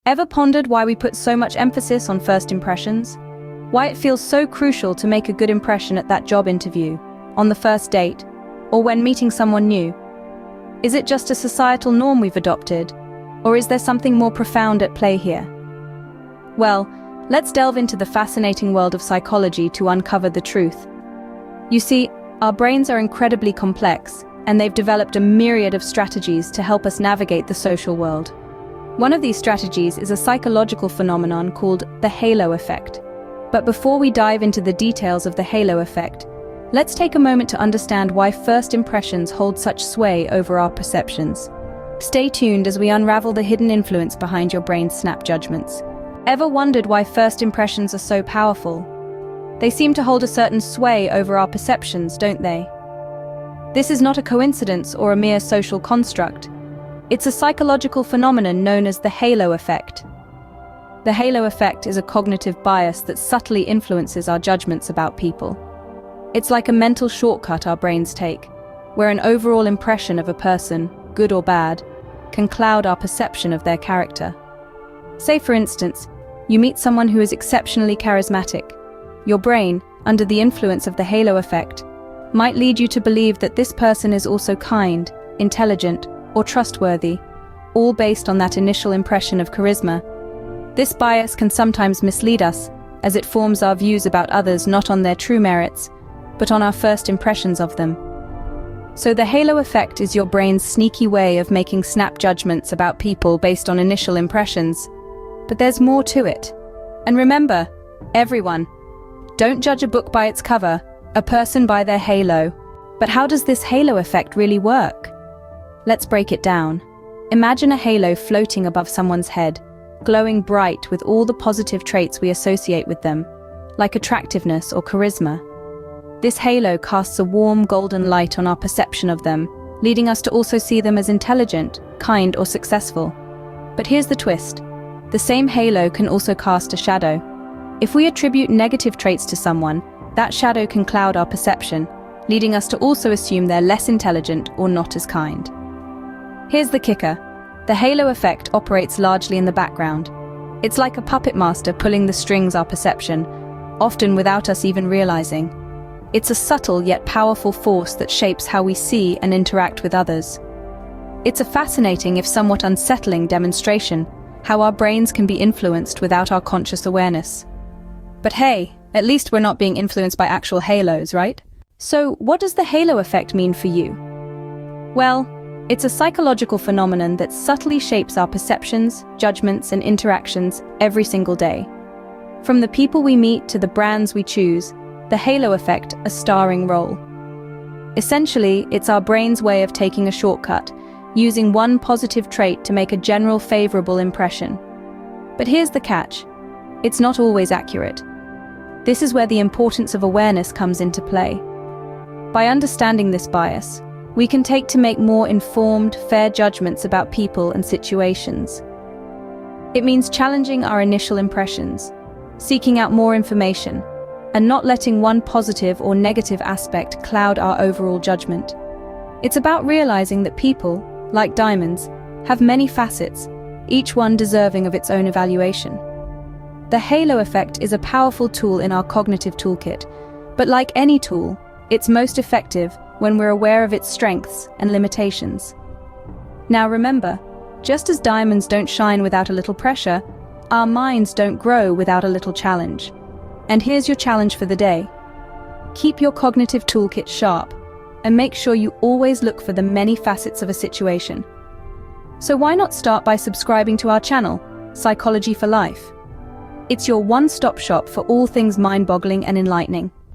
Ever pondered why we put so much emphasis on first impressions? Why it feels so crucial to make a good impression at that job interview, on the first date, or when meeting someone new? Is it just a societal norm we've adopted, or is there something more profound at play here? Well, let's delve into the fascinating world of psychology to uncover the truth. You see, our brains are incredibly complex, and they've developed a myriad of strategies to help us navigate the social world. One of these strategies is a psychological phenomenon called the halo effect. But before we dive into the details of the halo effect, let's take a moment to understand why first impressions hold such sway over our perceptions. Stay tuned as we unravel the hidden influence behind your brain's snap judgments. Ever wondered why first impressions are so powerful? They seem to hold a certain sway over our perceptions, don't they? This is not a coincidence or a mere social construct. It's a psychological phenomenon known as the halo effect. The halo effect is a cognitive bias that subtly influences our judgments about people. It's like a mental shortcut our brains take, where an overall impression of a person, good or bad, can cloud our perception of their character. Say, for instance, you meet someone who is exceptionally charismatic. Your brain, under the influence of the halo effect, might lead you to believe that this person is also kind, intelligent, or trustworthy, all based on that initial impression of charisma. This bias can sometimes mislead us, as it forms our views about others not on their true merits, but on our first impressions of them. So the halo effect is your brain's sneaky way of making snap judgments about people based on initial impressions. But there's more to it. And remember, everyone, don't judge a book by its cover, a person by their halo. But how does this halo effect really work? Let's break it down. Imagine a halo floating above someone's head, glowing bright with all the positive traits we associate with them, like attractiveness or charisma. This halo casts a warm golden light on our perception of them, leading us to also see them as intelligent, kind, or successful. But here's the twist. The same halo can also cast a shadow. If we attribute negative traits to someone, that shadow can cloud our perception, leading us to also assume they're less intelligent or not as kind. Here's the kicker. The halo effect operates largely in the background. It's like a puppet master pulling the strings our perception, often without us even realizing. It's a subtle yet powerful force that shapes how we see and interact with others. It's a fascinating, if somewhat unsettling, demonstration how our brains can be influenced without our conscious awareness. But hey, at least we're not being influenced by actual halos, right? So what does the halo effect mean for you? Well, it's a psychological phenomenon that subtly shapes our perceptions, judgments, and interactions every single day. From the people we meet to the brands we choose, the halo effect a starring role. Essentially, it's our brain's way of taking a shortcut, using one positive trait to make a general favorable impression. But here's the catch. It's not always accurate. This is where the importance of awareness comes into play. By understanding this bias, we can take to make more informed, fair judgments about people and situations. It means challenging our initial impressions, seeking out more information, and not letting one positive or negative aspect cloud our overall judgment. It's about realizing that people, like diamonds, have many facets, each one deserving of its own evaluation. The halo effect is a powerful tool in our cognitive toolkit, but like any tool, it's most effective when we're aware of its strengths and limitations. Now remember, just as diamonds don't shine without a little pressure, our minds don't grow without a little challenge. And here's your challenge for the day. Keep your cognitive toolkit sharp, and make sure you always look for the many facets of a situation. So why not start by subscribing to our channel, Psychology for Life? It's your one-stop shop for all things mind-boggling and enlightening.